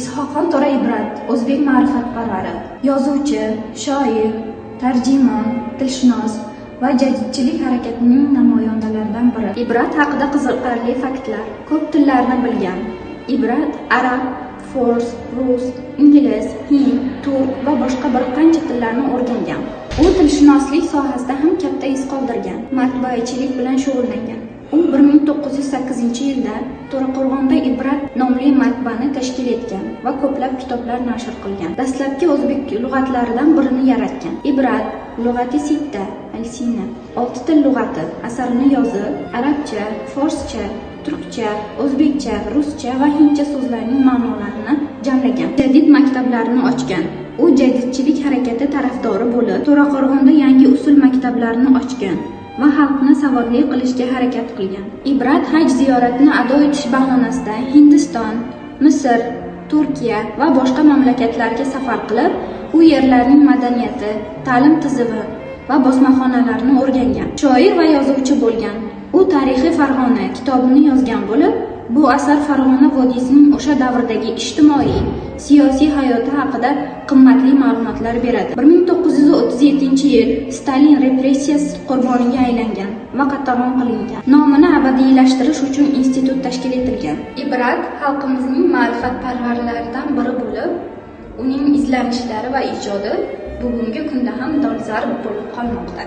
Is'hoqxon To'ra Ibrat o'zbek ma'rifatparvari, yozuvchi, shoir, tarjimon, tilshunos va jadidchilik harakatining namoyandalaridan biri. Ibrat haqida qiziqarli faktlar. Ko'p tillarni bilgan. Ibrat arab, fors, rus, ingliz, hind, turk va boshqa bir qancha tillarni o'rgangan. U tilshunoslik sohasida ham katta iz qoldirgan. Matbuotchilik bilan shug'ullangan. U 1908-yilda To'raqo'rg'onda Ibrat nomli matbaani tashkil etgan va ko'plab kitoblar nashr qilgan. Dastlabki o'zbek lug'atlaridan birini yaratgan. Ibrat lug'ati sitta, al-sina, 6 til lug'ati asarini yozib, arabcha, forscha, turkcha, o'zbekcha, ruscha va hindcha so'zlarning ma'nolarini jamlagan. Jadid maktablarini ochgan. U jadidchilik harakati tarafdori bo'lib, To'raqo'rg'onda yangi usul maktablarini ochgan va xalqni savodli qilishga harakat qilgan. Ibrat haj ziyoratini ado etish bahonasida Hindiston, Misr, Turkiya va boshqa mamlakatlarga safar qilib, u yerlarning madaniyati, ta'lim tizimi va bosmaxonalarini o'rgangan. Shoir va yozuvchi bo'lgan. U Tarixiy Farg'ona kitobini yozgan bo'lib, bu asar Farg'ona vodiysining o'sha davrdagi ijtimoiy, siyosiy hayoti haqida qimmatli ma'lumotlar beradi. 1937-yil Stalin repressiyasi qurboniga aylangan va qatag'on qilingan. Nomini abadiylashtirish uchun institut tashkil etilgan. Ibrat xalqimizning ma'rifatparvarlaridan biri bo'lib, uning izlanishlari va ijodi bugungi kunda ham dolzarb bo'lib qolmoqda.